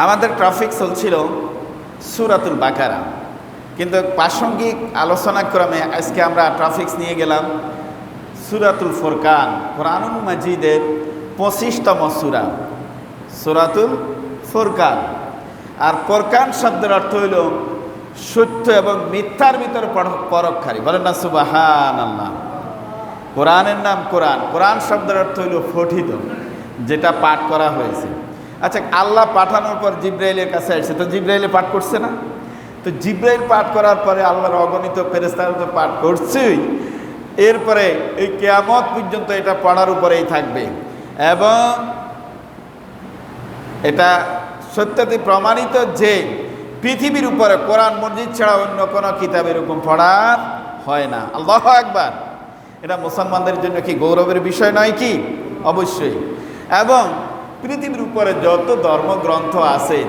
আমাদের টপিক চলছিল সূরাতুল বাকারা, কিন্তু প্রাসঙ্গিক আলোচনাক্রমে আজকে আমরা টপিকস নিয়ে গেলাম সূরাতুল ফুরকান, কোরআনুল মাজিদের 25তম সূরা সূরাতুল ফুরকান। আর ফুরকান শব্দের অর্থ হইল সত্য এবং মিথ্যার ভিতরে পরক্ষারী। বলেন না সুবহানাল্লাহ। কোরআনের নাম কোরআন। কোরআন শব্দের অর্থ হইল পঠিত, যেটা পাঠ করা হয়েছে। আচ্ছা, আল্লাহ পাঠানোর পর জিব্রাইলের কাছে আসছে, তো জিব্রাইলে পাঠ করছে না? তো জিব্রাইল পাঠ করার পরে আল্লাহর অগণিত ফেরেশতারা তো পাঠ করছেই, এরপরে এই কিয়ামত পর্যন্ত এটা পড়ার উপরেই থাকবে এবং এটা সত্যতি প্রমাণিত যে পৃথিবীর উপরে কোরআন মসজিদ ছাড়া অন্য কোনো কিতাব এরকম পড়া হয় না। আল্লাহু আকবার। এটা মুসলমানদের জন্য কি গৌরবের বিষয় নয় কি? অবশ্যই। এবং পৃথিবীর উপরে যত ধর্মগ্রন্থ আছে,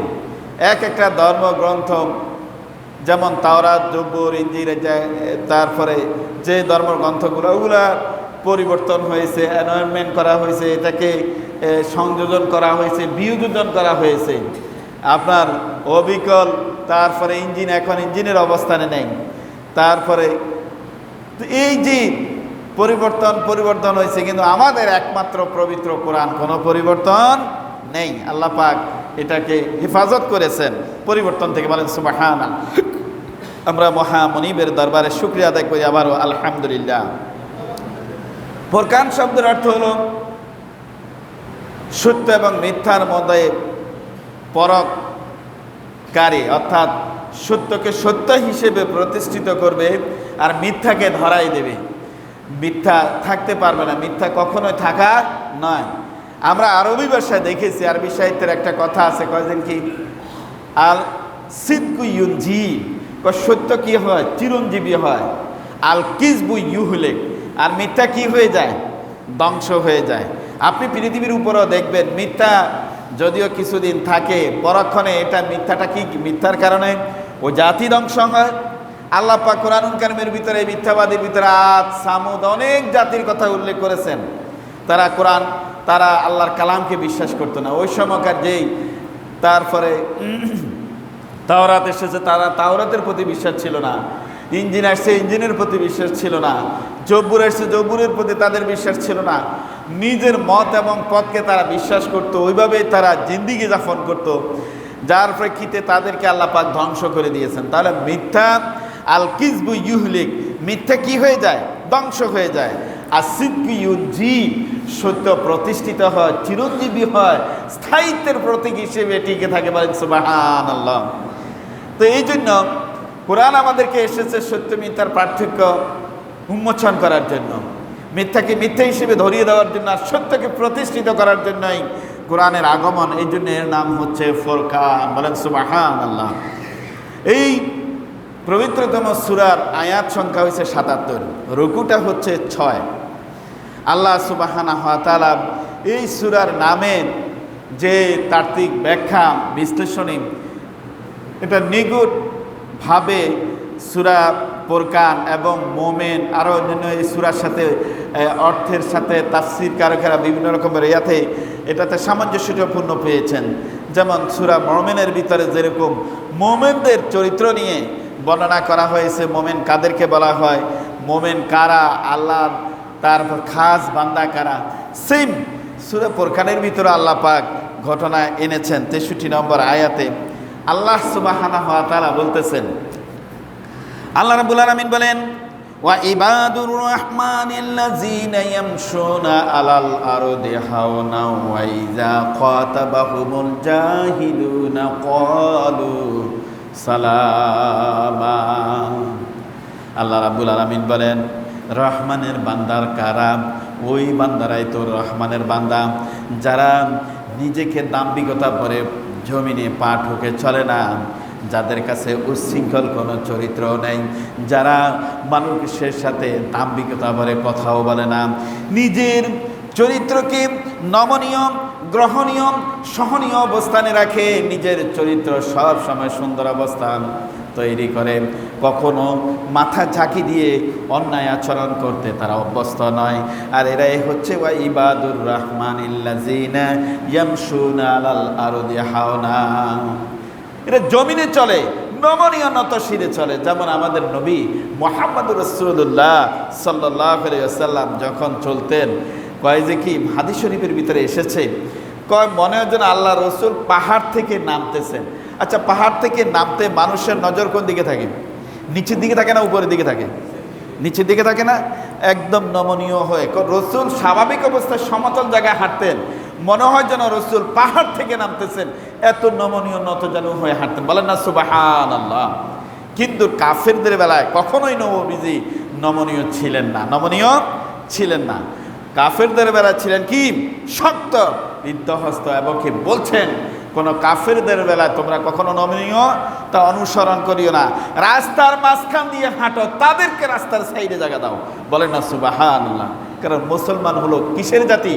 এক একটা ধর্মগ্রন্থ যেমন তাওরাত, জবুর, ইনজিল, তারপরে যে ধর্মগ্রন্থগুলো ওগুলার পরিবর্তন হয়েছে, অ্যানয়েন্টমেন্ট করা হয়েছে, এটাকে সংযোজন করা হয়েছে, বিয়োজন করা হয়েছে। আপনার অবিকল, তারপরে ইঞ্জিন, এখন ইঞ্জিনের অবস্থানে নেই। তারপরে এই যে পরিবর্তন হয়েছে, কিন্তু আমাদের একমাত্র পবিত্র কোরআন কোনো পরিবর্তন নেই। আল্লাহ পাক এটাকে হেফাজত করেছেন পরিবর্তন থেকে। বলেন সুবহানাল্লাহ। আমরা মহামনিবের দরবারে শুকরিয়া আদায় করি আবারও আলহামদুলিল্লাহ। ফুরকান শব্দের অর্থ হলো সত্য এবং মিথ্যার মধ্যে পরককারী, অর্থাৎ সত্যকে সত্য হিসেবে প্রতিষ্ঠিত করবে আর মিথ্যাকে ধরাই দেবে। মিথ্যা থাকতে পারবে না, মিথ্যা কখনোই থাকা নয়। আমরা আরবি ভাষায় দেখেছি, আরবি সাহিত্যের একটা কথা আছে, কয়েকদিন কি আল সিদকু ইউনজি, সত্য কি হয়? চিরঞ্জীবী হয়। আল কিজবু ইউহলিক, আর মিথ্যা কি হয়ে যায়? ধ্বংস হয়ে যায়। আপনি পৃথিবীর উপরেও দেখবেন মিথ্যা যদিও কিছুদিন থাকে, পরক্ষণে এটা মিথ্যাটা কি মিথ্যার কারণে ও জাতি ধ্বংস হয়। আল্লাহ পাক কোরআনুল কারীমের ভিতরে মিথ্যাবাদীর ভিতরে আদ, সামুদ অনেক জাতির কথা উল্লেখ করেছেন। তারা আল্লাহর কালামকে বিশ্বাস করতো না ওই সময়কার। যেই তারপরে তাওরাত এসেছে, তারা তাওরাতের প্রতি বিশ্বাস ছিল না। ইঞ্জিন আসছে, ইঞ্জিনের প্রতি বিশ্বাস ছিল না। জব্বুর আসছে, জব্বুরের প্রতি তাদের বিশ্বাস ছিল না। নিজের মত এবং পথকে তারা বিশ্বাস করত, ওইভাবেই তারা জিন্দিগি যাপন করত, যার প্রেক্ষিতে তাদেরকে আল্লাহ পাক ধ্বংস করে দিয়েছেন। তাহলে মিথ্যা আল কিজবু ইউহলিক, মিথ্যা কি হয়ে যায়? ধ্বংস হয়ে যায়। আর সিদকু ইউনজি, সত্য প্রতিষ্ঠিত হয়, চিরঞ্জীবী হয়, স্থায়িত্বের প্রতীক হিসেবে টিকে থাকে। বলেন সুবহানাল্লাহ। তো এই জন্য কোরআন আমাদেরকে এসেছে সত্য মিথ্যার পার্থক্য উন্মোচন করার জন্য, মিথ্যাকে মিথ্যা হিসেবে ধরিয়ে দেওয়ার জন্য, আর সত্যকে প্রতিষ্ঠিত করার জন্যই কোরআনের আগমন। এই জন্য এর নাম হচ্ছে ফুরকান। বলেন সুবহানাল্লাহ। এই পবিত্রতম সূরার আয়াত সংখ্যা হচ্ছে ৭৭, রুকুটা হচ্ছে ৬। আল্লাহ সুবহানাহু ওয়া তাআলা এই সূরার নামের যে তাত্ত্বিক ব্যাখ্যা বিশ্লেষণী, এটা নিগুড়ভাবে সূরা ফুরকান এবং মোমেন আরও অন্যান্য এই সূরার সাথে অর্থের সাথে তাফসীর কারকেরা বিভিন্ন রকমের এটাতে সামঞ্জস্যপূর্ণ পেয়েছেন। যেমন সূরা মোমেনের ভিতরে যেরকম মোমেনদের চরিত্র নিয়ে বর্ণনা করা হয়েছে, মোমেন কাদেরকে বলা হয়, মোমেন কারা, আল্লাহর তারপর খাস বান্দা কারা, সেম সূরা ফুরকানের ভিতরে আল্লাহ পাক ঘটনা এনেছেন। ৬৩ নম্বর আয়াতে আল্লাহ সুবহানাহু ওয়া তাআলা বলতেছেন, আল্লাহ রাব্বুল আলামিন বলেন, ওয়া ইবাদুর রহমানিল্লাযীনা ইয়ামশুনা আলাল আরদি হাওনা ওয়া ইযা খাতাবাহুমুল জাহিলুনা ক্বালু সালামা। আল্লাহ রাব্বুল আলামিন বলেন, রহমানের বান্দার কারা? ওই বান্দারাই তো রহমানের বান্দা যারা নিজেকে দাম্ভিকতা করে জমিনে পা ঠুকে চলে না, যাদের কাছে উচ্ছৃঙ্খল কোনো চরিত্র নেই, যারা মানুষের সাথে দাম্ভিকতা ভরে কথাও বলে না, নিজের চরিত্রকে নমনীয়, গ্রহণীয়, সহনীয় অবস্থানে রাখে, নিজের চরিত্র সব সময় সুন্দর অবস্থান, তৈরি করে, কখনো মাথা ঝাঁকি দিয়ে অন্যায় আচরণ করতে তারা অভ্যস্ত নয়। আর এরাই হচ্ছে ওয়া ইবাদুর রহমানিল্লাযিনা ইয়ামশুনা আলাল আরদি হাওনা, এরা জমিনে চলে, নমনীয় নত শিরে চলে। যেমন আমাদের নবী মুহাম্মদুর রাসূলুল্লাহ সাল্লাল্লাহু আলাইহি ওয়াসাল্লাম যখন চলতেন, কয় যে কি হাদিস শরীফের ভিতরে এসেছে, কয় মনে হয় যেন আল্লাহ রসুল পাহাড় থেকে নামতেছেন। আচ্ছা, পাহাড় থেকে নামতে মানুষের নজর কোন দিকে থাকে? নিচের দিকে থাকে না উপরের দিকে থাকে? নিচের দিকে থাকে না? একদম নমনীয় হয়ে রসুল স্বাভাবিক অবস্থায় সমতল জায়গায় হাঁটতেন, মনে হয় যেন রসুল পাহাড় থেকে নামতেছেন, এত নমনীয় নত যেন হয়ে হাঁটতেন। বলেন না সুবহানাল্লাহ। কিন্তু কাফেরদের বেলায় কখনোই নবীজি নমনীয় ছিলেন না, নমনীয় ছিলেন না। কাফেরদের বেলায় ছিলেন কি শক্ত বিধ্বস্ত, এবং কি বলছেন কোন কাফেরদের বেলায় তোমরা কখনো নমনীয় তা অনুসরণ করিও না, রাস্তার মাঝখান দিয়ে হাঁটো, তাদেরকে রাস্তার সাইডে জায়গা দাও। বলেন না সুবহানাল্লাহ। কারণ মুসলমান হলো কিসের জাতি?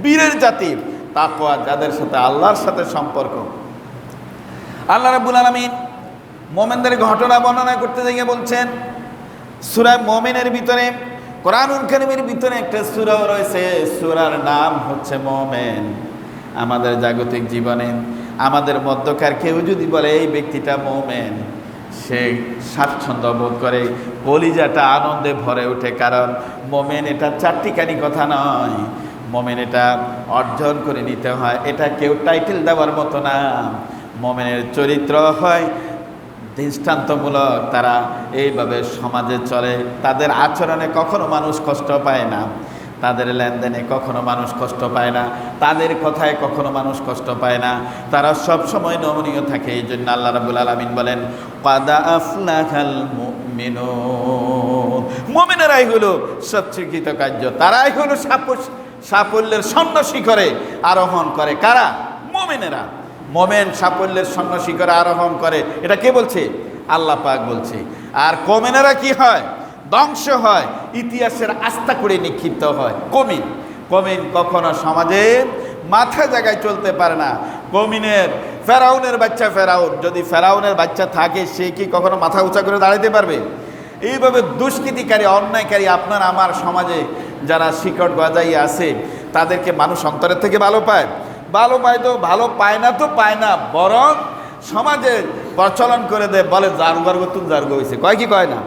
বীরের জাতি, তাকওয়া যাদের সাথে আল্লাহর সাথে সম্পর্ক। আল্লাহ রাব্বুল আলামিন মুমিনদের ঘটনা বর্ণনা করতে গিয়ে বলছেন, সূরা মুমিনের ভিতরে, কোরআনুল কারীমের ভিতরে একটা সূরা রয়েছে, সূরার নাম হচ্ছে মুমিন। আমাদের জাগতিক জীবনে আমাদের মধ্যকার কেউ যদি বলে এই ব্যক্তিটা মুমিন, সে স্বাচ্ছন্দ্য বোধ করে, কলিজাটা আনন্দে ভরে ওঠে। কারণ মুমিন এটা চারটিখানি কথা নয়, মুমিন এটা অর্জন করে নিতে হয়, এটা কেউ টাইটেল দেওয়ার মতো না। মুমিনের চরিত্র হয় দৃষ্টান্তমূলক, তারা এইভাবে সমাজে চলে, তাদের আচরণে কখনো মানুষ কষ্ট পায় না, তাদের লেনদেনে কখনো মানুষ কষ্ট পায় না, তাদের কথায় কখনো মানুষ কষ্ট পায় না, তারা সব সময় নমনীয় থাকে। এই জন্য আল্লাহ রাব্বুল আলামিন বলেন ক্বাদ আফলাহাল মুমিনুন, মুমিনেরাই হলো সবচেয়ে কৃতকার্য, তারাই হলো সাফল্যের স্বর্ণ শিখরে আরোহণ করে। কারা? মুমিনেরা। মুমিন সাফল্যের স্বর্ণ শিখরে আরোহণ করে, এটা কে বলছে? আল্লাহ পাক বলছে। আর কমিনেরা কি হয়? ধ্বংস হয়, ইতিহাসের আস্থা করে নিক্ষিপ্ত হয়। কমিন কখনো সমাজে মাথা জায়গায় চলতে পারে না। কমিনের ফেরাউনের বাচ্চা ফেরাউন, যদি ফেরাউনের বাচ্চা থাকে সে কি কখনো মাথা উঁচা করে দাঁড়াতে পারবে? এইভাবে দুষ্কৃতিকারী অন্যায়কারী আপনার আমার সমাজে যারা শিকড় গজাই আছে, তাদেরকে মানুষ অন্তরের থেকে ভালো পায়? ভালো পায় তো ভালো পায় না, তো পায় না, বরং সমাজে প্রচলন করে দেয়, বলে জারুগার গতুন জারগো হয়েছে। কয় কি কয় না?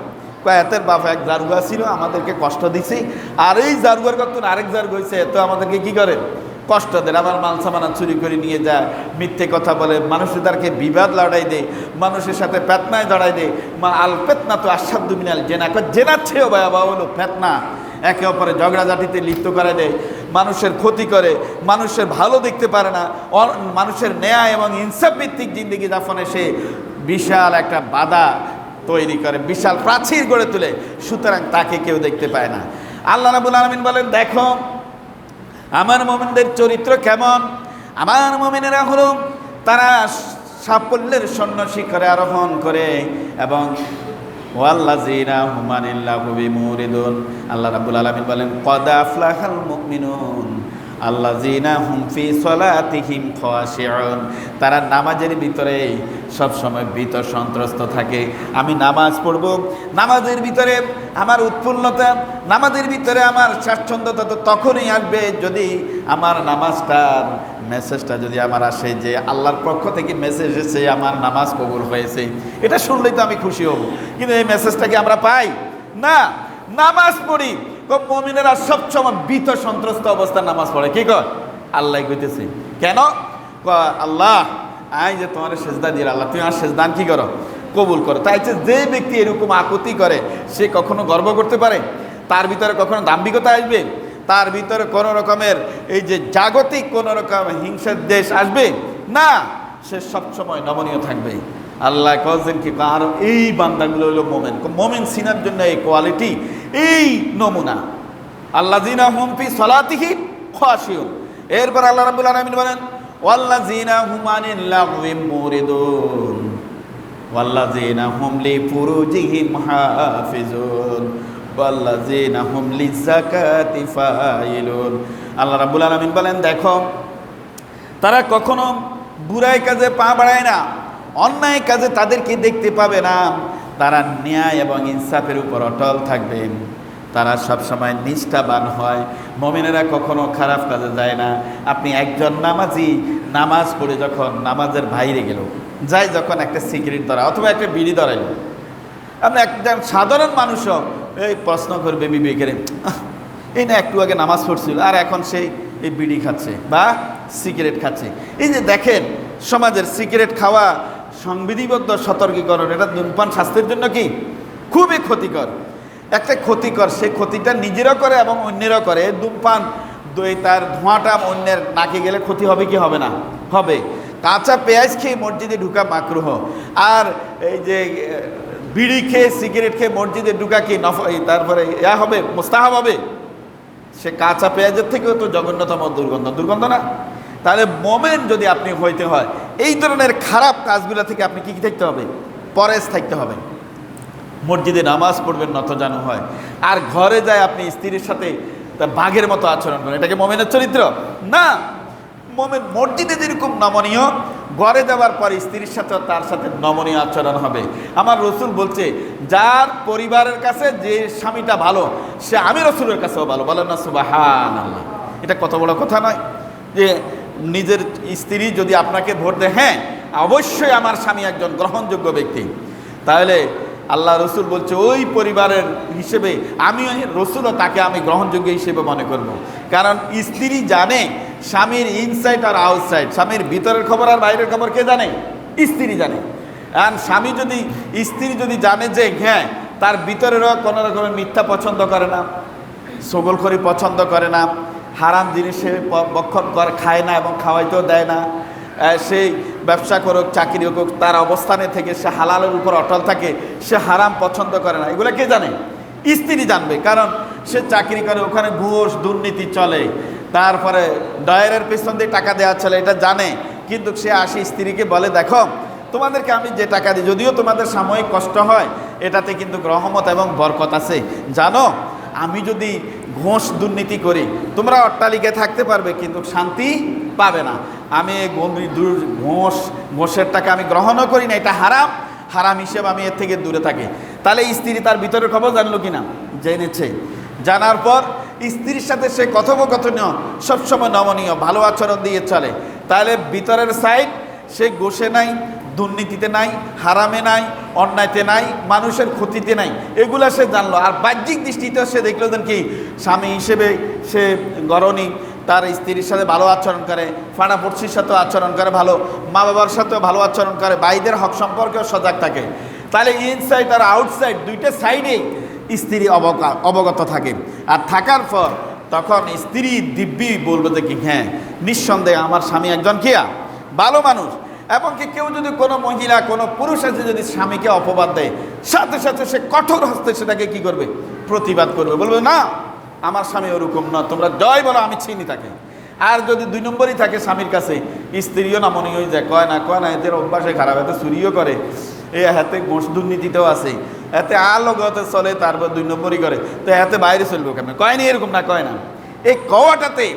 কয় এতের বাপ এক জারুগা ছিল, আমাদেরকে কষ্ট দিছি, আর এই জারুগার গতুন আরেক জারগো হয়েছে, এত আমাদেরকে কি করে? কষ্ট দেয়। আবার মাল সামানা চুরি করে নিয়ে যায়, মিথ্যে কথা বলে, মানুষের তারকে বিবাদ লড়াই দেয়, মানুষের সাথে পেতনায় জড়াই দেয়। আল পেতনা তো আসাদু মিনাল জেনা, জেনার চেয়েও ভয়াবহ হলো পেতনা। একে অপরে ঝগড়াঝাটিতে লিপ্ত করে দেয়, মানুষের ক্ষতি করে, মানুষের ভালো দেখতে পারে না, মানুষের ন্যায় এবং ইনসাফ ভিত্তিক জিন্দেগি যাপনে সে বিশাল একটা বাধা তৈরি করে, বিশাল প্রাচীর গড়ে তোলে। সুতরাং তাকে কেউ দেখতে পায় না। আল্লাহ রাব্বুল আলামিন বলেন, দেখো আমার মুমিনদের চরিত্র কেমন। আমার মুমিনেরা হলো তারা সাফল্যের স্বর্ণ শিখরে আরোহণ করে, এবং ওয়াল্লাযীনা হুম আনিল লাগবি মুরিদুন। আল্লাহ রাব্বুল আলামিন বলেন ক্বাদ আফলাহাল মুমিনুন আল্লাযীনা হুম ফি সলাতিহিম খাশিউন। তারা নামাজের ভিতরে সব সময় ভীত সন্ত্রস্ত থাকে। আমি নামাজ পড়ব, নামাজের ভিতরে আমার উৎফুল্লতা, নামাজের ভিতরে আমার স্বাচ্ছন্দ্যতা তো তখনই আসবে যদি আমার নামাজটার মেসেজটা যদি আমার আসে যে আল্লাহর পক্ষ থেকে মেসেজ এসেছে, আমার নামাজ কবুল হয়েছে, এটা শুনলেই তো আমি খুশি হব। কিন্তু এই মেসেজটা কি আমরা পাই না? নামাজ পড়ি, মুমিনেরা সবসময় ভীত সন্ত্রস্ত অবস্থায় নামাজ পড়ে। কি কয়? আল্লাহ কইতেছে কেন? আল্লাহ আই যে তোমার সেজদা দিয়ে, আল্লাহ তুমি আমার সেজদান কি করো? কবুল করো। তাই যে ব্যক্তি এরকম আকুতি করে সে কখনো গর্ব করতে পারে? তার ভিতরে কখনো দাম্ভিকতা আসবে? তার ভিতরে কোনো রকমের এই যে জাগতিক কোনো রকম হিংসার দেশ আসবে না? সে সবসময় নমনীয় থাকবে। আল্লাহ কয়েছেন কি কার এই বান্দাগুলো হলো মোমেন। মোমেন সিনার জন্য এই কোয়ালিটি, এই নমুনা। আল্লাযীনা হুম ফি সলাতিহিম খাশিউন। এরপর আল্লাহ রাব্বুল আলামিন বলেন ওয়াল্লাযীনা হুম আনিল লাগবি মুরিদুন ওয়াল্লাযীনা হুম লিফুরুজিহিম হাফিজুন ওয়াল্লাযীনা হুম লিযাকাতি ফাইলুন। আল্লাহ রাব্বুল আলামিন বলেন, দেখো তারা কখনো বুরাই কাজে পা বাড়ায় না, অন্যায় কাজে তাদেরকে দেখতে পাবে না, তারা ন্যায় এবং ইনসাফের উপর অটল থাকবেন, তারা সবসময় নিষ্ঠাবান হয়। মুমিনেরা কখনো খারাপ কাজে যায় না। আপনি একজন নামাজি নামাজ পড়ে যখন নামাজের বাইরে গেল, যাই যখন একটা সিগারেট ধরা অথবা একটা বিড়ি ধরাইল, আপনি একজন সাধারণ মানুষও এই প্রশ্ন করবে বিবেকের, এই না একটু আগে নামাজ পড়ছিল আর এখন সেই এই বিড়ি খাচ্ছে বা সিগারেট খাচ্ছে। এই যে দেখেন সমাজের সিগারেট খাওয়া সংবিধিবদ্ধ সতর্কীকরণ, এটা ধূমপান স্বাস্থ্যের জন্য কি খুবই ক্ষতিকর, একটা ক্ষতিকর। সেই ক্ষতিটা নিজেরও করে এবং অন্যেরও করে। ধূমপান তার ধোঁয়াটা অন্যের নাকে গেলে ক্ষতি হবে কি হবে না? হবে। কাঁচা পেঁয়াজ খেয়ে মসজিদে ঢুকা মাকরুহ, আর এই যে বিড়ি খেয়ে সিগারেট খেয়ে মসজিদে ঢুকা কি তারপরে হবে মুস্তাহাব হবে? সে কাঁচা পেঁয়াজের থেকেও তো জঘন্যতম দুর্গন্ধ না? তাহলে মোমেন যদি আপনি হইতে হয়, এই ধরনের খারাপ কাজগুলো থেকে আপনি কি থাকতে হবে? পরেজ থাকতে হবে। মসজিদে নামাজ পড়বেন নতজানু হয়, আর ঘরে যায় আপনি স্ত্রীর সাথে বাঘের মতো আচরণ করেন, এটাকে মোমেনের চরিত্র না। মোমেন মসজিদে যেরকম নমনীয়, ঘরে যাওয়ার পর স্ত্রীর সাথে তার সাথে নমনীয় আচরণ হবে। আমার রসুল বলছে, যার পরিবারের কাছে যে স্বামীটা ভালো, সে আমি রসুলের কাছেও ভালো। বলেন না সুবহানাল্লাহ? এটা কত বড় কথা নয় যে নিজের স্ত্রী যদি আপনাকে ভোট দেয়, হ্যাঁ অবশ্যই আমার স্বামী একজন গ্রহণযোগ্য ব্যক্তি, তাহলে আল্লাহ রসুল বলছে ওই পরিবারের হিসেবে আমি রসুলও তাকে আমি গ্রহণযোগ্য হিসেবে মনে করব। কারণ স্ত্রী জানে স্বামীর ইনসাইড আর আউটসাইড, স্বামীর ভিতরের খবর আর বাইরের খবর কে জানে? স্ত্রী জানে। আর স্ত্রী যদি জানে যে হ্যাঁ তার ভিতরেরও কোনো রকমের মিথ্যা পছন্দ করে না, সগলখড়ি পছন্দ করে না, হারাম জিনিসে বক্ষণ খায় না এবং খাওয়াইতেও দেয় না, সেই ব্যবসা করুক চাকরি হোক, তার অবস্থানে থেকে সে হালালের উপর অটল থাকে, সে হারাম পছন্দ করে না, এগুলো কে জানে? স্ত্রী জানবে। কারণ সে চাকরি করে, ওখানে ঘুষ দুর্নীতি চলে, তারপরে ডয়ারের পেছন দিয়ে টাকা দেওয়া চলে, এটা জানে। কিন্তু সে আসে স্ত্রীকে বলে, দেখো তোমাদেরকে আমি যে টাকা দিই, যদিও তোমাদের সাময়িক কষ্ট হয়, এটাতে কিন্তু রহমত এবং বরকত আছে। জানো আমি যদি ঘুষ দুর্নীতি করি, তোমরা অট্টালিকায় থাকতে পারবে কিন্তু শান্তি পাবে না। আমি ঘুষের টাকা আমি গ্রহণও করি না, এটা হারাম হিসেবে আমি এর থেকে দূরে থাকি। তাহলে স্ত্রী তার ভিতরের খবর জানলো কিনা? জেনেছে। জানার পর স্ত্রীর সাথে সে কথোপকথনীয় সবসময় নমনীয় ভালো আচরণ দিয়ে চলে, তাহলে ভিতরের সাইড সে ঘুষে নাই, দুর্নীতিতে নাই, হারামে নাই, অন্যায়তে নাই, মানুষের ক্ষতিতে নাই, এগুলা সে জানলো। আর বাহ্যিক দৃষ্টিতেও সে দেখলো যেন কি স্বামী হিসেবে সে গরণী, তার স্ত্রীর সাথে ভালো আচরণ করে, ফাড়াপড়শির সাথেও আচরণ করে ভালো, মা বাবার সাথেও ভালো আচরণ করে, ভাইদের হক সম্পর্কেও সজাগ থাকে। তাহলে ইনসাইড আর আউটসাইড দুইটা সাইডেই স্ত্রী অবগত থাকে। আর থাকার পর তখন স্ত্রী দিব্যি বলবে যে কি হ্যাঁ নিঃসন্দেহে আমার স্বামী একজন কিয়া ভালো মানুষ। এবং কি কেউ যদি কোনো মহিলা কোনো পুরুষ আছে যদি স্বামীকে অপবাদ দেয়, সাথে সাথে সে কঠোর হস্তে সেটাকে কি করবে? প্রতিবাদ করবে, বলবে না আমার স্বামী ওরকম না, তোমরা জয় বলো, আমি চিনি তাকে। আর যদি 2 নম্বরই থাকে স্বামীর কাছে, স্ত্রীও না মনে হয়ে যায়, কয় না এদের অভ্যাসে খারাপ, এতে চুরিও করে, এই হাতে ঘুষ দুর্নীতিতেও আছে, এতে আলোগতে চলে, তারপর 2 নম্বরই করে, তো এতে বাইরে চলবে কেন? কয়নি এরকম না, কয় না। এই কওয়াটাতে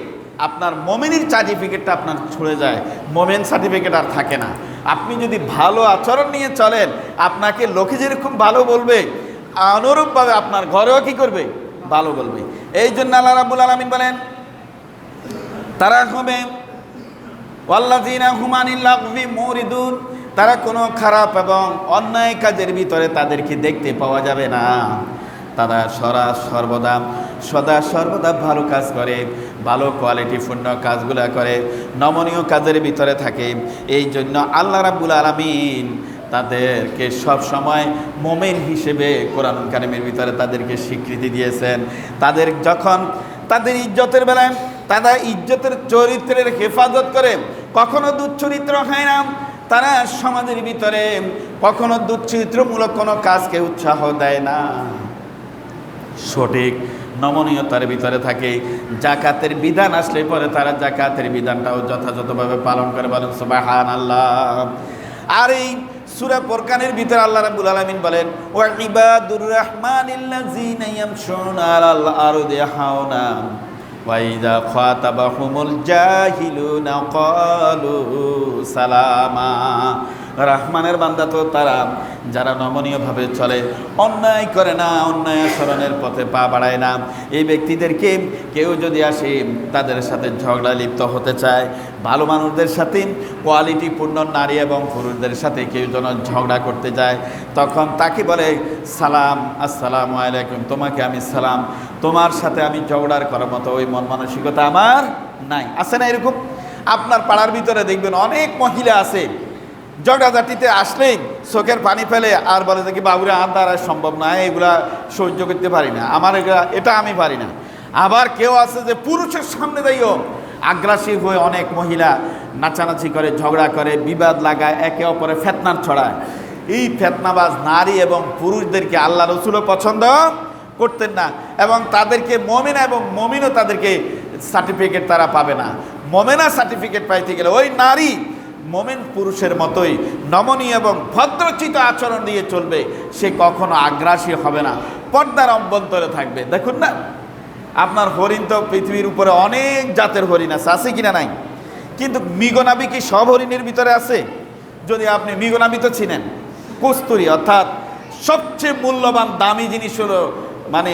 আপনার মোমেনের সার্টিফিকেটটা আপনার ছুড়ে যায়, মোমেন সার্টিফিকেট আর থাকে না। আপনি যদি ভালো আচরণ নিয়ে চলেন, আপনাকে লোকে যেরকম ভালো বলবে, অনুরূপভাবে আপনার ঘরেও কি করবে? ভালো বলবে। এই জন্য আল্লাহ রাব্বুল আলামিন বলেন, তারা হবে ওয়াল্লাযীনা হুম আনিল লাগবি মুরিদুন, তারা কোনো খারাপ এবং অন্যায় কাজের ভিতরে তাদেরকে দেখতে পাওয়া যাবে না। তারা সদা সর্বদা ভালো কাজ করে, ভালো কোয়ালিটিপূর্ণ কাজগুলো করে, নমনীয় কাজের ভিতরে থাকে। এই জন্য আল্লাহ রাব্বুল আলামিন তাদেরকে সব সময় মোমেন হিসেবে কোরআন কারিমের ভিতরে তাদেরকে স্বীকৃতি দিয়েছেন। তাদের যখন তাদের ইজ্জতের বেলায় তারা ইজ্জতের চরিত্রের হেফাজত করে, কখনো দুচ্চরিত্র হয় না, তারা সমাজের ভিতরে কখনো দুচ্চরিত্রমূলক কোনো কাজকে উৎসাহ দেয় না, সঠিক নমনীয়তার ভিতরে থাকে। জাকাতের বিধান আসলে পরে তারা জাকাতের বিধানটাও যথাযথভাবে পালন করে। বলেন সুবহানাল্লাহ। আর এই সূরা ফুরকানের ভিতরে আল্লাহ রাব্বুল আলামিন বলেন, ওয়া ইবাদুর রাহমানিল্লাযীনা ইয়ামশুনা আলাল আরদি হাওনা ওয়া ইযা খাতাবাহুমুল জাহিলুনা ক্বালু সালামা। রহমানের বান্দা তো তারা যারা নমনীয়ভাবে চলে, অন্যায় করে না, অন্যায় আচরণের পথে পা বাড়ায় না। এই ব্যক্তিদেরকে কেউ যদি আসে তাদের সাথে ঝগড়া লিপ্ত হতে চায়, ভালো মানুষদের সাথে, কোয়ালিটিপূর্ণ নারী এবং পুরুষদের সাথে কেউ যেন ঝগড়া করতে যায়, তখন তাকে বলে সালাম, আসসালামু আলাইকুম, তোমাকে আমি সালাম, তোমার সাথে আমি ঝগড়ার করার মতো ওই মন মানসিকতা আমার নাই। আছে না এরকম? আপনার পাড়ার ভিতরে দেখবেন অনেক মহিলা আছে, ঝগড়াঝাটিতে আসলেই চোখের পানি ফেলে আর বলে যে কি বাবুরে আর দ্বারা সম্ভব না, এগুলা সহ্য করতে পারি না, আমার এটা আমি পারি না। আবার কেউ আছে যে পুরুষের সামনে দাঁড়িয়েও আগ্রাসী হয়ে অনেক মহিলা নাচানাচি করে, ঝগড়া করে, বিবাদ লাগায়, একে অপরে ফেতনার ছড়ায়। এই ফেতনাবাজ নারী এবং পুরুষদেরকে আল্লাহ রসুলও পছন্দ করতেন না, এবং তাদেরকে মমিনা এবং মমিনও তাদেরকে সার্টিফিকেট তারা পাবে না। মমেনা সার্টিফিকেট পাইতে গেলে ওই নারী মোমেন পুরুষের মতোই নমনীয় এবং ভদ্রচিত আচরণ দিয়ে চলবে, সে কখনো আগ্রাসী হবে না, পর্দার অভ্যন্তরে থাকবে। দেখুন না, আপনার হরিণ তো পৃথিবীর উপরে অনেক জাতের হরিণ আছে, আছে কিনা নাই? কিন্তু মৃগনাভি কি সব হরিণের ভিতরে আছে? যদি আপনি মৃগনাভি তো চিনেন, কস্তুরী অর্থাৎ সবচেয়ে মূল্যবান দামি জিনিস হলো, মানে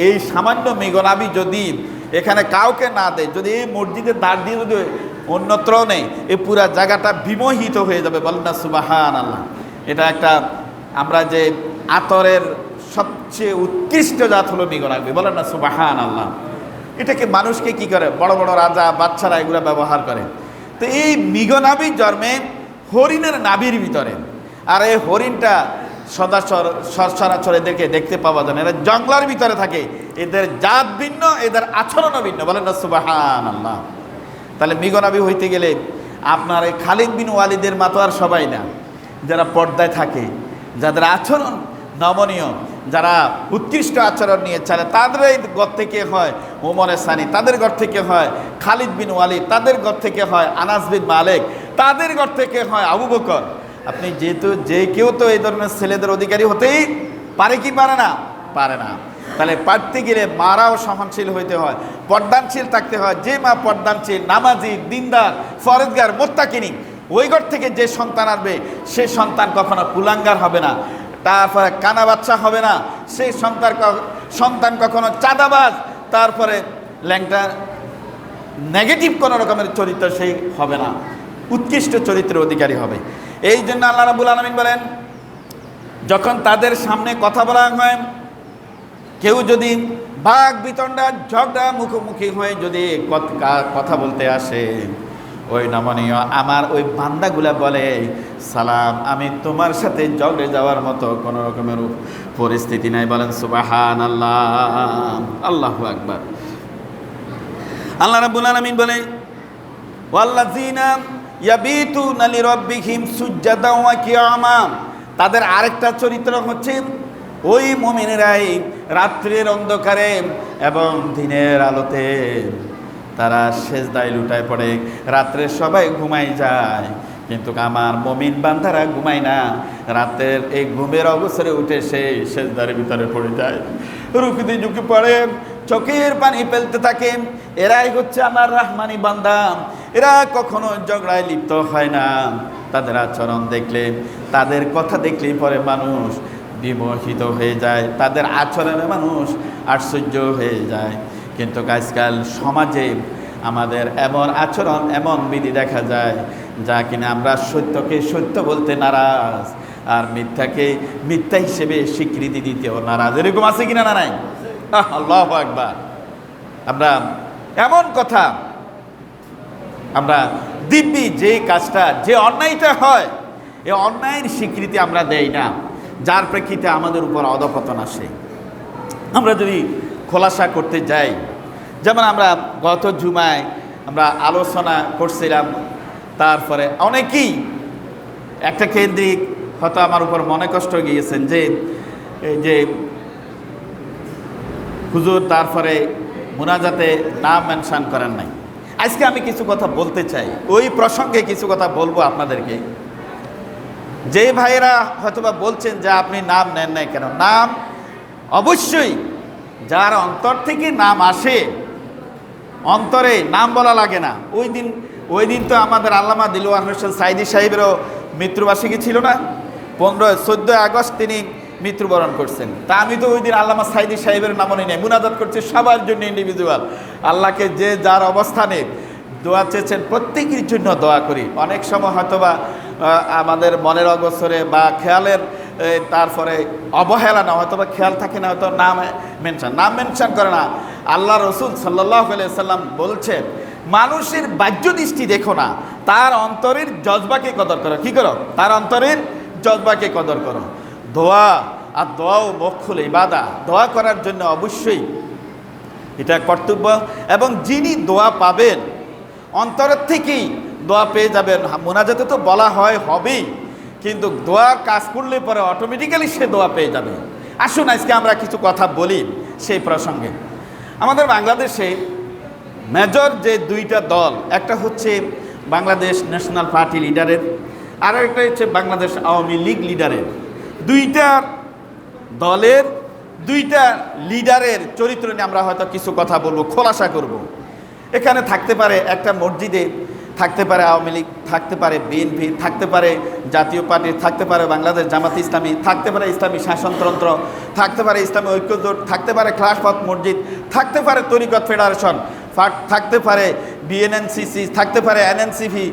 এই সামান্য মৃগনাভি যদি এখানে কাউকে না দেয়, যদি এই মসজিদের দাঁড় দিয়ে যদি অন্যত্র নেই, এই পুরা জায়গাটা বিমোহিত হয়ে যাবে। বলেন না সুবহানাল্লাহ। এটা একটা, আমরা যে আতরের সবচেয়ে উৎকৃষ্ট জাত হলো মৃগনাভি, বলেন না সুবহানাল্লাহ। এটাকে মানুষকে কি করে, বড় বড় রাজা বাচ্চারা এগুলো ব্যবহার করে। তো এই মৃগনাভি জন্মে হরিণের নাভির ভিতরে, আর এই হরিণটা সচরাচর এদেরকে দেখতে পাওয়া যায় না, এরা জঙ্গলের ভিতরে থাকে, এদের জাত ভিন্ন, এদের আচরণও ভিন্ন, বলেন না সুবহানাল্লাহ। তাহলে মৃগনাভি হইতে গেলে আপনার এই খালিদ বিন ওয়ালিদের মতো আর সবাই না, যারা পর্দায় থাকে, যাদের আচরণ নমনীয়, যারা উৎকৃষ্ট আচরণ নিয়ে চলে, তাদের ঘর থেকে হয় ওমরে সানি, তাদের ঘর থেকে হয় খালিদ বিন ওয়ালিদ, তাদের ঘর থেকে হয় আনাস বিন মালিক, তাদের ঘর থেকে হয় আবু বকর। আপনি যেহেতু যে কেউ তো এই ধরনের ছেলেদের অধিকারী হতেই পারে কি পারে না? পারে না। তাহলে পারতে গেলে মারাও সহনশীল হইতে হয়, পর্দানশীল থাকতে হয়। যে মা পর্দানশীল, নামাজি, দিনদার, ফরজগার, মোত্তাকিনী, ওই ঘর থেকে যে সন্তান আসবে সে সন্তান কখনো কুলাঙ্গার হবে না, তারপরে কানা বাচ্চা হবে না, সেই সন্তান কখনো চাঁদাবাজ, তারপরে ল্যাংটা, নেগেটিভ কোনো রকমের চরিত্র সেই হবে না, উৎকৃষ্ট চরিত্রের অধিকারী হবে। এই জন্য আল্লাহ রাব্বুল আলামিন বলেন, যখন তাদের সামনে কথা বলা হয়, কেউ যদি বাঘ বিতণ্ডা ঝগড়া মুখোমুখি হয়ে যদি কথা বলতে আসে, ওই নমনীয় আমার ওই বান্দাগুলা বলে সালাম, আমি তোমার সাথে ঝগড়ে যাওয়ার মতো কোনো রকমের পরিস্থিতি নাই। বলেন সুবহানাল্লাহ, আল্লাহু আকবার। আল্লাহ রাব্বুল আলামিন বলে, ওয়াল্লাযিনা ইয়াবিতুনা লিরাব্বিহিম সুজদান ওয়া কিয়ামা, তাদের আরেকটা চরিত্র হচ্ছে ওই মুমিনেরাই রাত্রির অন্ধকারে এবং দিনের আলোতে তারা সেজদায় লুটায় পড়ে। রাত্রে সবাই ঘুমাই যায়, কিন্তু আমার মুমিন বান্দারা ঘুমায় না, রাতের এই ঘুমের অবসরে উঠে সেই সেজদার ভিতরে পড়ে যায়, রুকুতে ঝুঁকে পড়ে, চোখের পানি ফেলতে থাকে। এরাই হচ্ছে আমার রহমানি বান্দা, এরা কখনো ঝগড়ায় লিপ্ত হয় না। তাদের আচরণ দেখলে, তাদের কথা দেখলেই পরে মানুষ বিমোহিত হয়ে যায়, তাদের আচরণে মানুষ আশ্চর্য হয়ে যায়। কিন্তু আজকাল সমাজে আমাদের এমন আচরণ, এমন বিধি দেখা যায় যা কিনা আমরা সত্যকে সত্য বলতে নারাজ, আর মিথ্যাকে মিথ্যা হিসেবে স্বীকৃতি দিতেও নারাজ। এরকম আছে কিনা? না নাই? আল্লাহু আকবার। আমরা এমন কথা আমরা দিব্যি, যে কাজটা, যে অন্যায়টা হয়, এই অন্যায়ের স্বীকৃতি আমরা দেই না, যার প্রেক্ষিতে আমাদের উপর অধঃপতন আসে। আমরা যদি খোলাসা করতে যাই, যেমন আমরা গত জুমায় আমরা আলোচনা করছিলাম, তারপরে অনেকেই একটা কেন্দ্রিক হয়তো আমার উপর মনে কষ্ট গিয়েছেন যে এই যে হুজুর তারপরে মুনাজাতে নাম মেনশন করেন নাই। আজকে আমি কিছু কথা বলতে চাই, ওই প্রসঙ্গে কিছু কথা বলবো আপনাদেরকে। যে ভাইয়েরা হয়তোবা বলছেন যে আপনি নাম নেন নাই কেন, নাম অবশ্যই যার অন্তর থেকে নাম আসে, অন্তরে নাম বলা লাগে না। ওই দিন তো আমাদের আল্লামা দিলওয়ার হোসেন সাইদি সাহেবেরও মৃত্যুবার্ষিকী ছিল না, 14 আগস্ট তিনি মৃত্যুবরণ করছেন। তা আমি তো ওই দিন আল্লামা সাইদি সাহেবের নামও নেই, মুনাজাত করছি সবার জন্য ইন্ডিভিজুয়াল। আল্লাহকে যে যার অবস্থানে দোয়া চেয়েছেন প্রত্যেকের জন্য দোয়া করি। অনেক সময় হয়তোবা আমাদের মনের অগোচরে বা খেয়ালের তারপরে অবহেলা না, হয়তোবা খেয়াল থাকে না, হয়তো নাম মেনশন করে না। আল্লাহ রসুল সাল্লাল্লাহু আলাইহি সাল্লাম বলছেন, মানুষের বাহ্য দৃষ্টি দেখো না, তার অন্তরের জজবাকে কদর করো। কি করো? তার অন্তরের জজবাকে কদর করো। দোয়া আর দোয়াও মক্ষুল ইবাদা, দোয়া করার জন্য অবশ্যই এটা কর্তব্য। এবং যিনি দোয়া পাবেন অন্তরের থেকেই দোয়া পেয়ে যাবেন। মোনাজাতে তো বলা হয় হবেই, কিন্তু দোয়ার কাজ করলে পরে অটোমেটিক্যালি সে দোয়া পেয়ে যাবে। আসুন আজকে আমরা কিছু কথা বলি সেই প্রসঙ্গে। আমাদের বাংলাদেশে মেজর যে দুইটা দল, একটা হচ্ছে বাংলাদেশ ন্যাশনাল পার্টি লিডারের, আর একটা হচ্ছে বাংলাদেশ আওয়ামী লীগ লিডারের। দুইটা দলের দুইটা লিডারের চরিত্র নিয়ে আমরা হয়তো কিছু কথা বলবো, খোলাসা করব। এখানে থাকতে পারে একটা মসজিদে, থাকতে পারে আওয়ামী লীগ, থাকতে পারে বিএনপি, থাকতে পারে জাতীয় পার্টি, থাকতে পারে বাংলাদেশ জামাত ইসলামী, থাকতে পারে ইসলামী শাসনতন্ত্র, থাকতে পারে ইসলামী ঐক্যজোট, থাকতে পারে খিলাফত মসজিদ, থাকতে পারে তরিকত ফেডারেশন, থাকতে পারে বিএনএনসিসি, থাকতে পারে এনএনসিপি।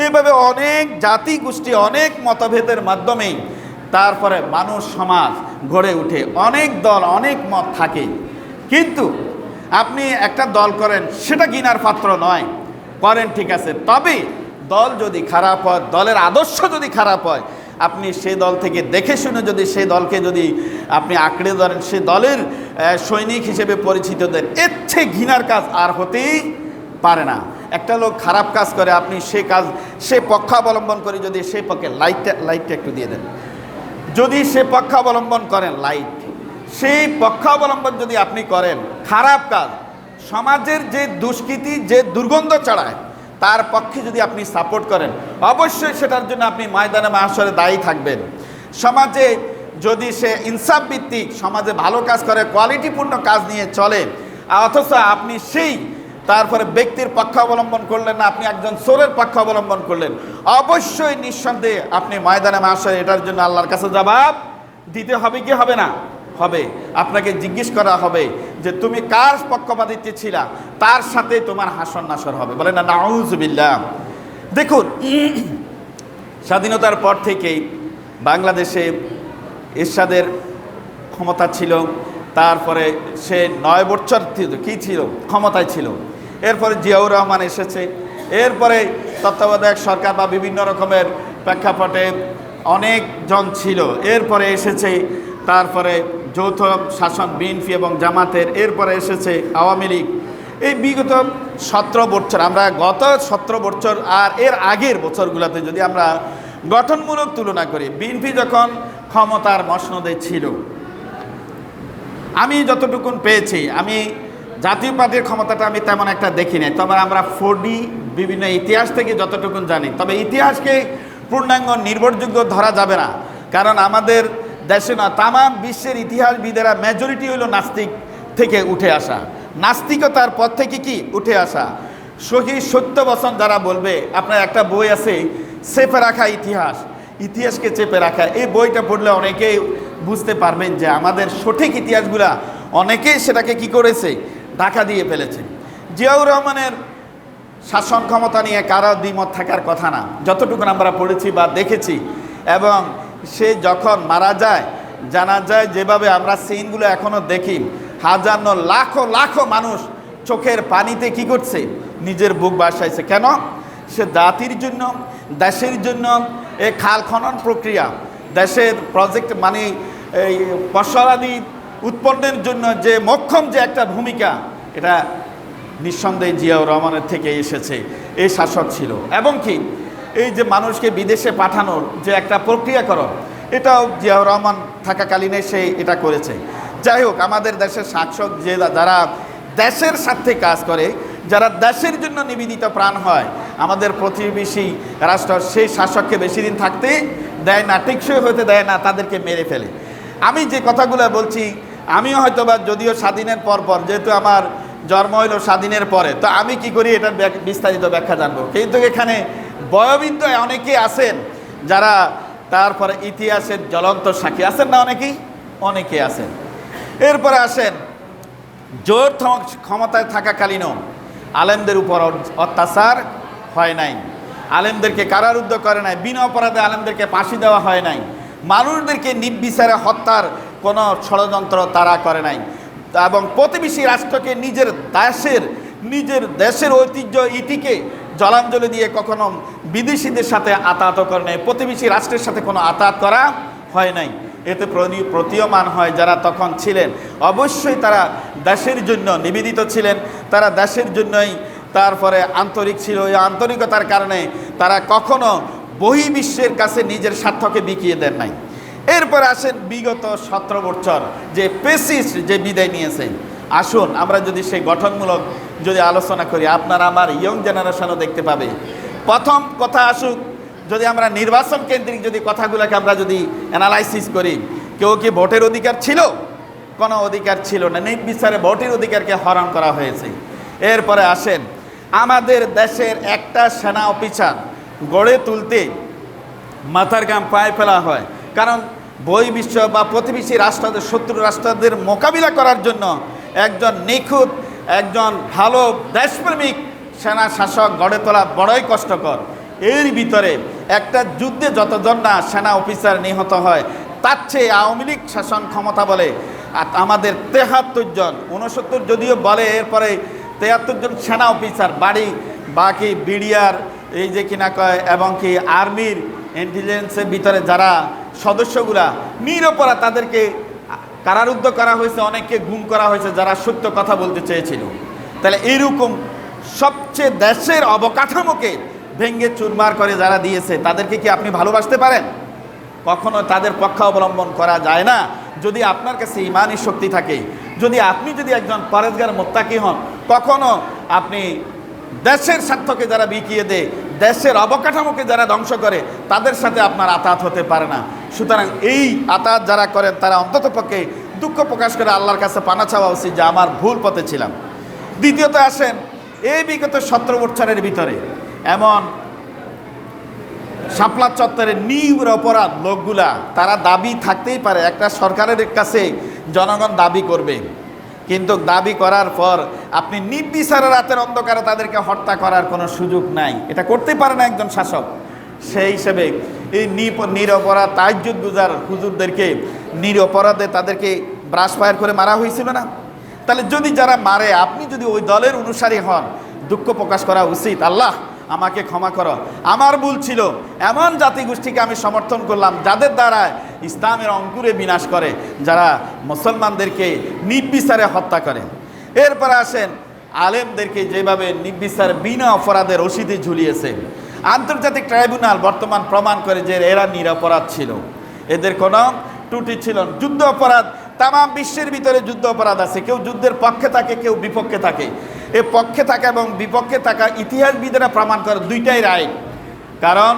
এইভাবে অনেক জাতি গোষ্ঠী, অনেক মতভেদের মাধ্যমেই তারপরে মানুষ সমাজ গড়ে উঠে। অনেক দল, অনেক মত থাকে, কিন্তু আপনি একটা দল করেন সেটা ঘৃণার পাত্র নয়। করেন ঠিক আছে, তবে দল যদি খারাপ হয়, দলের আদর্শ যদি খারাপ হয়, আপনি সেই দল থেকে দেখে শুনে যদি সেই দলকে যদি আপনি আঁকড়ে ধরেন, সে দলের সৈনিক হিসেবে পরিচিত দেন, এর চেয়ে ঘৃণার কাজ আর হতেই পারে না। একটা লোক খারাপ কাজ করে, আপনি সে কাজ সে পক্ষাবলম্বন করে যদি সেই পক্ষে লাইটটা একটু দিয়ে দেন, যদি সে পক্ষাবলম্বন করেন লাইট, সেই পক্ষাবলম্বন যদি আপনি করেন খারাপ কাজ, সমাজের যে দুষ্কৃতি, যে দুর্গন্ধ ছড়ায়, তার পক্ষে যদি আপনি সাপোর্ট করেন, অবশ্যই সেটার জন্য আপনি ময়দানে মাহশরে দায়ী থাকবেন। সমাজে যদি সে ইনসাফ ভিত্তিক সমাজে ভালো কাজ করে, কোয়ালিটিপূর্ণ কাজ নিয়ে চলে, অথচ আপনি সেই তারপরে ব্যক্তির পক্ষ অবলম্বন করলেন না, আপনি একজন চোরের পক্ষ অবলম্বন করলেন, অবশ্যই নিঃসন্দেহে আপনি ময়দানে মাহশরে এটার জন্য আল্লাহর কাছে জবাব দিতে হবে কি হবে না? হবে। আপনাকে জিজ্ঞেস করা হবে যে তুমি কার পক্ষপাতিত্বে ছিলা, তার সাথে তোমার হাসর নাসর হবে। বলে না, নাউযুবিল্লাহ। দেখুন, স্বাধীনতার পর থেকেই বাংলাদেশে এরশাদের ক্ষমতা ছিল, তারপরে সে 9 বছর কী ছিল ক্ষমতায় ছিল। এরপরে জিয়াউর রহমান এসেছে, এরপরে তত্ত্বাবধায়ক সরকার বা বিভিন্ন রকমের প্রেক্ষাপটে অনেকজন ছিল, এরপরে এসেছে তারপরে যৌথ শাসন বিএনপি এবং জামাতের, এরপরে এসেছে আওয়ামী লীগ। এই বিগত 17 বছর, আমরা গত 17 বছর আর এর আগের বছরগুলোতে যদি আমরা গঠনমূলক তুলনা করি, বিএনপি যখন ক্ষমতার মসনদে ছিল, আমি যতটুকুন পেয়েছি, আমি জাতীয় পার্টির ক্ষমতাটা আমি তেমন একটা দেখি নাই, তবে আমরা 4D বিভিন্ন ইতিহাস থেকে যতটুকুন জানি। তবে ইতিহাসকে পূর্ণাঙ্গ নির্ভরযোগ্য ধরা যাবে না, কারণ আমাদের দেশে না, তাম বিশ্বের ইতিহাসবিদেরা মেজরিটি হইল নাস্তিক থেকে উঠে আসা, নাস্তিকতার পথ থেকে কি উঠে আসা। সহি সত্য বচন যারা বলবে, আপনার একটা বই আছে চেপে রাখা ইতিহাস, ইতিহাসকে চেপে রাখা, এই বইটা পড়লে অনেকেই বুঝতে পারবেন যে আমাদের সঠিক ইতিহাসগুলা অনেকেই সেটাকে কি করেছে, ঢাকা দিয়ে ফেলেছে। জিয়াউর রহমানের শাসন ক্ষমতা নিয়ে কারো দ্বিমত থাকার কথা না, যতটুকু আমরা পড়েছি বা দেখেছি। এবং সে যখন মারা যায়, জানা যায় যেভাবে আমরা সিনগুলো এখনও দেখি, হাজার লাখো লাখো মানুষ চোখের পানিতে কি করছে, নিজের বুক বাসাইছে। কেন? সে জাতির জন্য, দেশের জন্য এই খাল খনন প্রক্রিয়া, দেশের প্রজেক্ট মানে এই ফসলাদি উৎপন্নের জন্য যে মক্ষম যে একটা ভূমিকা, এটা নিঃসন্দেহে জিয়াউর রহমানের থেকে এসেছে। এই শাসক ছিল। এবং কি এই যে মানুষকে বিদেশে পাঠানোর যে একটা প্রক্রিয়াকরণ, এটাও জিয়াউর রহমান থাকাকালীনে সে এটা করেছে। যাই হোক, আমাদের দেশের শাসক যে যারা দেশের স্বার্থে কাজ করে, যারা দেশের জন্য নিবেদিত প্রাণ হয়, আমাদের প্রতিবেশী রাষ্ট্র সেই শাসককে বেশি দিন থাকতে দেয় না, টেকসই হতে দেয় না, তাদেরকে মেরে ফেলে। আমি যে কথাগুলো বলছি, আমিও হয়তো বা যদিও স্বাধীনের পর যেহেতু আমার জন্ম হইল স্বাধীনের পরে, তো আমি কি করি এটার বিস্তারিত ব্যাখ্যা জানবো। কিন্তু এখানে বয়োবৃদ্ধ অনেকে আছেন যারা তারপরে ইতিহাসের জ্বলন্ত সাক্ষী আছেন না অনেকে আছেন। এরপরে আসেন, জোর ক্ষমতায় থাকাকালীনও আলেমদের উপর অত্যাচার হয় নাই, আলেমদেরকে কারারুদ্ধ করে নাই, বিনা অপরাধে আলেমদেরকে ফাঁসি দেওয়া হয় নাই, মানুষদেরকে নির্বিচারে হত্যার কোনো ষড়যন্ত্র তারা করে নাই, এবং প্রতিবেশী রাষ্ট্রকে নিজের দেশের ঐতিহ্য ইতিকে জলাঞ্জলি দিয়ে কখনো বিদেশিদের সাথে আতাত করে নাই, প্রতিবেশী রাষ্ট্রের সাথে কোনো আতাত করা হয় নাই। এতে প্রতীয়মান হয় যারা তখন ছিলেন অবশ্যই তারা দেশের জন্য নিবেদিত ছিলেন, তারা দেশের জন্যই তারপরে আন্তরিক ছিল। এই আন্তরিকতার কারণে তারা কখনো বহির্বিশ্বের কাছে নিজের স্বার্থকে বিকিয়ে দেন নাই। এরপর আসেন বিগত 17 বছর যে পেসিস্ট যে বিদায় নিয়েছে, আসুন আমরা যদি সেই গঠনমূলক যদি আলোচনা করি, আপনারা আমার ইয়ং জেনারেশনও দেখতে পাবে। প্রথম কথা আসুক, যদি আমরা নির্বাচন কেন্দ্রিক যদি কথাগুলোকে আমরা যদি অ্যানালাইসিস করি, কেউ কি ভোটের অধিকার ছিল? কোনো অধিকার ছিল না, নির্বিচারে ভোটের অধিকারকে হরণ করা হয়েছে। এরপরে আসেন, আমাদের দেশের একটা সেনা অফিসার গড়ে তুলতে মাথার ঘাম পায়ে ফেলা হয়, কারণ বহির্বিশ্ব বা প্রতিবেশী রাষ্ট্রদের শত্রু রাষ্ট্রদের মোকাবিলা করার জন্য একজন নিখুঁত, একজন ভালো দেশপ্রেমিক সেনা শাসক গড়ে তোলা বড়ই কষ্টকর। এর ভিতরে একটা যুদ্ধে যতজন না সেনা অফিসার নিহত হয়, তার চেয়ে আওয়ামী লীগ শাসন ক্ষমতা বলে আমাদের 73 জন, 69 যদিও বলে, এরপরে 73 জন সেনা অফিসার বাকি বিডিআর এই যে কিনা কয় এবং কি আর্মির ইন্টেলিজেন্সের ভিতরে যারা সদস্যগুলা নিরপরাধ, তাদেরকে কারারুদ্ধ করা হয়েছে, অনেককে গুম করা হয়েছে যারা সত্য কথা বলতে চেয়েছিল। তাহলে এইরকম সবচেয়ে দেশের অবকাঠামোকে ভেঙ্গে চুরমার করে যারা দিয়েছে, তাদেরকে কি আপনি ভালোবাসতে পারেন? কখনো তাদের পক্ষ অবলম্বন করা যায় না। যদি আপনার কাছে ইমানি শক্তি থাকে, যদি আপনি একজন পরেজগার মোত্তাকি হন, কখনো আপনি দেশের স্বার্থকে যারা বিকিয়ে দেয়, দেশের অবকাঠামোকে যারা ধ্বংস করে, তাদের সাথে আপনার আতাত হতে পারে না। সুতরাং এই আতাত যারা করেন তারা অন্তত পক্ষে দুঃখ প্রকাশ করে আল্লাহর কাছে পানা চাওয়া উচিত যে আমার ভুল পথে ছিলাম। দ্বিতীয়ত আসেন, এই বিগত 17 বছরের ভিতরে এমন শাপলা চত্বরের নিরপরাধ লোকগুলা, তারা দাবি থাকতেই পারে একটা সরকারের কাছে জনগণ দাবি করবে, কিন্তু দাবি করার পর আপনি নির্বিচারে রাতের অন্ধকারে তাদেরকে হত্যা করার কোনো সুযোগ নাই, এটা করতে পারে না একজন শাসক। সেই হিসেবে এই নিরপরাধ তাহাজ্জুদ গুজার হুজুরদেরকে নিরপরাধে তাদেরকে ব্রাশ ফায়ার করে মারা হয়েছিল না? তাহলে যদি যারা মারে, আপনি যদি ওই দলের অনুসারী হন, দুঃখ প্রকাশ করা উচিত, আল্লাহ আমাকে ক্ষমা করো, আমার ভুল ছিল, এমন জাতিগোষ্ঠীকে আমি সমর্থন করলাম যাদের দ্বারা ইসলামের অঙ্কুরে বিনাশ করে, যারা মুসলমানদেরকে নির্বিচারে হত্যা করে। এরপর আসেন, আলেমদেরকে যেভাবে নির্বিচারে বিনা অপরাধে রশিদে ঝুলিয়েছে, আন্তর্জাতিক ট্রাইব্যুনাল বর্তমান প্রমাণ করে যে এরা নিরপরাধ ছিল, এদের কোনো ত্রুটি ছিল না। যুদ্ধ অপরাধ, তামাম বিশ্বের ভিতরে যুদ্ধ অপরাধ আছে, কেউ যুদ্ধের পক্ষে থাকে, কেউ বিপক্ষে থাকে। এ পক্ষে থাকা এবং বিপক্ষে থাকা ইতিহাসবিদেরা প্রমাণ করে দুইটাই রাইট, কারণ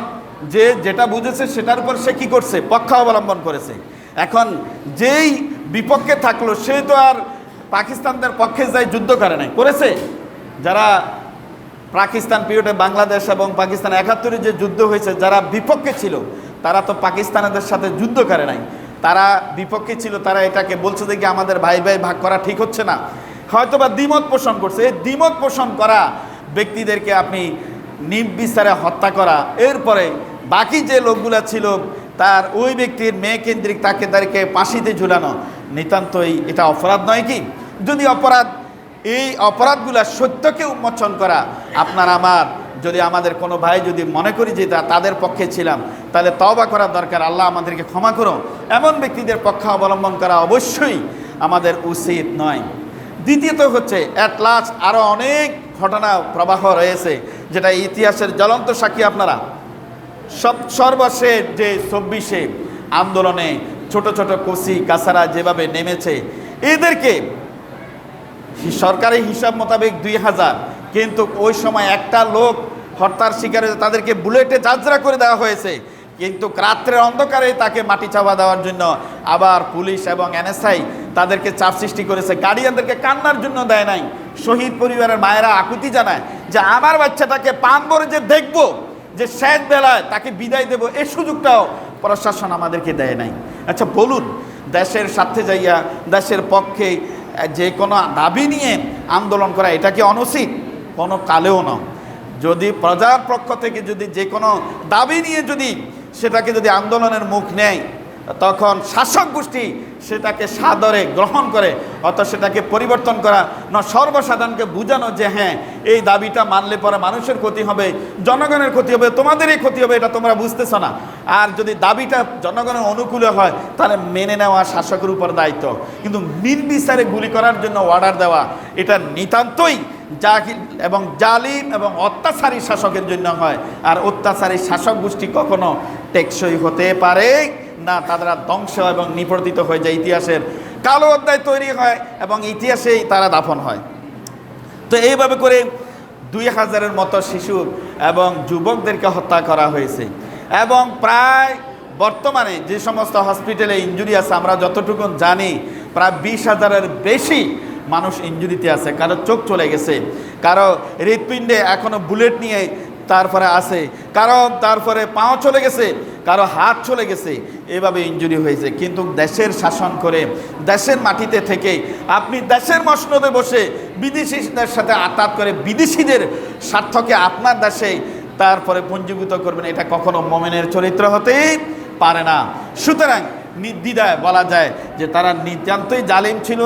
যে যেটা বুঝেছে সেটার উপর সে কী করছে, পক্ষ অবলম্বন করেছে। এখন যেই বিপক্ষে থাকলো সে তো আর পাকিস্তানদের পক্ষে যাই যুদ্ধ করে নাই, করেছে? যারা পাকিস্তান পিরিয়ডে বাংলাদেশ এবং পাকিস্তান ৭১ যে যুদ্ধ হয়েছে, যারা বিপক্ষে ছিল তারা তো পাকিস্তানিদের সাথে যুদ্ধ করে নাই, তারা বিপক্ষে ছিল, তারা এটাকে বলছে যে কি আমাদের ভাই ভাই ভাগ করা ঠিক হচ্ছে না, হয়তোবা দ্বিমত পোষণ করছে। এই দ্বিমত পোষণ করা ব্যক্তিদেরকে আপনি নির্বিচারে হত্যা করা, এরপরে বাকি যে লোকগুলা ছিল তার ওই ব্যক্তির মেয়ে কেন্দ্রিক তাদেরকে ফাঁসিতে ঝুলানো, নিতান্তই এটা অপরাধ নয় কি? যদি অপরাধ, এই অপরাধগুলা সত্যকে উন্মোচন করা, আপনার আমার যদি আমাদের কোনো ভাই যদি মনে করি যে তাদের পক্ষে ছিলাম, তাহলে তওবা করার দরকার, আল্লাহ আমাদেরকে ক্ষমা করো, এমন ব্যক্তিদের পক্ষ অবলম্বন করা অবশ্যই আমাদের উচিত নয়। দ্বিতীয়ত হচ্ছে, অ্যাট লাস্ট আরও অনেক ঘটনা প্রবাহ রয়েছে যেটা ইতিহাসের জ্বলন্ত সাক্ষী আপনারা। সর্বশেষ যে ২৪শে আন্দোলনে ছোট ছোট কচি কাছারা যেভাবে নেমেছে, এদেরকে সরকারি হিসাব মোতাবেক ২০০০, কিন্তু ওই সময় একটা লোক হত্যার শিকার হয়েছে, তাদেরকে বুলেটে জাজরা করে দেওয়া হয়েছে, কিন্তু রাত্রের অন্ধকারে তাকে মাটি চাপা দেওয়ার জন্য আবার পুলিশ এবং এনএসআই তাদেরকে চাপ সৃষ্টি করেছে, গার্ডিয়ানদেরকে কান্নার জন্য দেয় নাই। শহীদ পরিবারের মায়েরা আকুতি জানায় যে আমার বাচ্চাটাকে পান ভরে যে দেখবো, যে শেষ বেলায় তাকে বিদায় দেব, এই সুযোগটাও প্রশাসন আমাদেরকে দেয় নাই। আচ্ছা বলুন, দেশের স্বার্থে যাইয়া দেশের পক্ষে যে কোনো দাবি নিয়ে আন্দোলন করা এটা কি অনুচিত? কোনো কালেও নয়। যদি প্রজার পক্ষ থেকে যদি যে কোনো দাবি নিয়ে যদি সেটাকে যদি আন্দোলনের মুখ নেয়, তখন শাসক গোষ্ঠী সেটাকে সাদরে গ্রহণ করে, অর্থাৎ সেটাকে পরিবর্তন করা না, সর্বসাধারণকে বোঝানো যে হ্যাঁ এই দাবিটা মানলে পরে মানুষের ক্ষতি হবে, জনগণের ক্ষতি হবে, তোমাদেরই ক্ষতি হবে, এটা তোমরা বুঝতেছ না। আর যদি দাবিটা জনগণের অনুকূলে হয় তাহলে মেনে নেওয়া শাসকের উপর দায়িত্ব। কিন্তু নির্বিচারে গুলি করার জন্য অর্ডার দেওয়া এটা নিতান্তই জাহিল এবং জালিম এবং অত্যাচারী শাসকের জন্য হয়। আর অত্যাচারী শাসক গোষ্ঠী কখনো টেকসই হতে পারে না, তারা ধ্বংস এবং নিপতিত হয়ে যায়, ইতিহাসের কালো অধ্যায় তৈরি হয় এবং ইতিহাসেই তারা দাফন হয়। তো এইভাবে করে 2000-এর মতো শিশু এবং যুবকদেরকে হত্যা করা হয়েছে। এবং প্রায় বর্তমানে যে সমস্ত হসপিটালে ইনজুরি আছে আমরা যতটুকু জানি প্রায় 20,000-এর বেশি মানুষ ইনজুরিতে আছে। কারো চোখ চলে গেছে, কারো হৃৎপিণ্ডে এখনো বুলেট নিয়ে তারপরে আছে, কারো তারপরে পাও চলে গেছে, কারো হাত চলে গেছে, এভাবে ইনজুরি হয়েছে। কিন্তু দেশের শাসন করে দেশের মাটিতে থেকে আপনি দেশের মসনদে বসে বিদেশিদের সাথে আতাত করে বিদেশিদের স্বার্থকে আপনার দেশে তারপরে পঞ্জীভূত করবেন, এটা কখনো মোমেনের চরিত্র হতেই পারে না। সুতরাং নির্দ্বিধায় বলা যায় যে তারা নিতান্তই জালিম ছিল,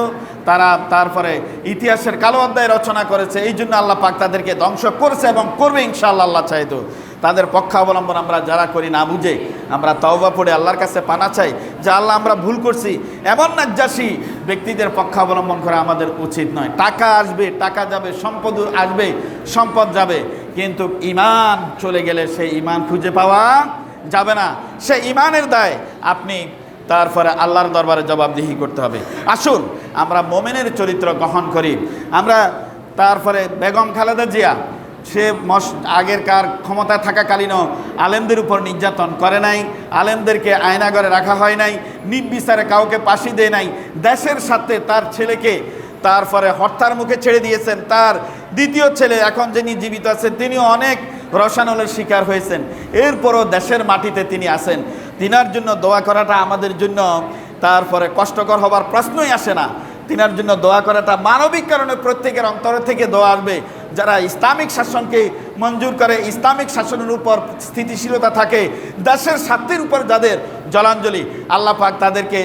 তারা তারপরে ইতিহাসের কালো অধ্যায় রচনা করেছে। এই জন্য আল্লাহ পাক তাদেরকে ধ্বংস করেছে এবং করবে ইনশাআল্লাহ। আল্লাহ চাইতো তাদের পক্ষাবলম্বন আমরা যারা করি না বুঝে আমরা তওবা পড়ে আল্লাহর কাছে পানা চাই যে আল্লাহ আমরা ভুল করছি। এমন নাজ্জাসী ব্যক্তিদের পক্ষাবলম্বন করা আমাদের উচিত নয়। টাকা আসবে, টাকা যাবে, সম্পদ আসবে, সম্পদ যাবে, কিন্তু ঈমান চলে গেলে সেই ঈমান খুঁজে পাওয়া যাবে না। সে ঈমানের দায় আপনি তারপরে আল্লাহর দরবারে জবাবদিহি করতে হবে। আসুন আমরা মোমেনের চরিত্র গ্রহণ করি। আমরা তারপরে বেগম খালেদা জিয়া সে আগেরকার ক্ষমতায় থাকাকালীনও আলেমদের উপর নির্যাতন করে নাই, আলেমদেরকে আয়নাঘরে রাখা হয় নাই, নির্বিচারে কাউকে ফাঁসি দেয় নাই। দেশের সাথে তার ছেলেকে তারপরে হত্যার মুখে ছেড়ে দিয়েছেন। তার দ্বিতীয় ছেলে এখন যিনি জীবিত আছেন তিনিও অনেক রসায়নের শিকার হয়েছেন, এরপরও দেশের মাটিতে তিনি আছেন। তিনার জন্য দোয়া করাটা আমাদের জন্য তারপরে কষ্টকর হবার প্রশ্নই আসে না। তিনার জন্য দোয়া করাটা মানবিক কারণে প্রত্যেকের অন্তর থেকে দোয়া আসবে। যারা ইসলামিক শাসনকে মঞ্জুর করে, ইসলামিক শাসনের উপর স্থিতিশীলতা থাকে, দেশের স্বার্থের উপর যাদের জলাঞ্জলি, আল্লাহ পাক তাদেরকে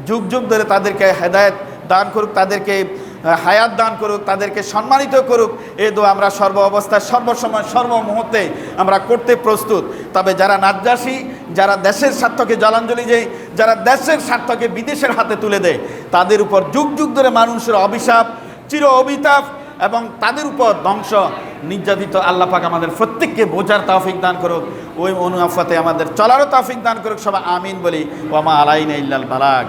যুগ যুগ ধরে তাদেরকে হেদায়েত দান করুক, তাদেরকে হায়াত দান করুক, তাদেরকে সম্মানিত করুক। এই দোয়া আমরা সর্ব অবস্থায় সর্বসময় সর্বমুহূর্তে আমরা করতে প্রস্তুত। তবে যারা নাজ্জাসী, যারা দেশের স্বার্থকে জলাঞ্জলি দেয়, যারা দেশের স্বার্থকে বিদেশের হাতে তুলে দেয়, তাদের উপর যুগ যুগ ধরে মানুষের অভিশাপ, চির অভিতাপ এবং তাদের উপর ধ্বংস নির্যাতিত আল্লাহ পাক আমাদের প্রত্যেককে বোঝার তৌফিক দান করুক, ওই অনুয়াফাতে আমাদের চলারও তৌফিক দান করুক। সবাই আমিন বলি। ওয়া মা আলাইনা ইল্লাল বালাগ।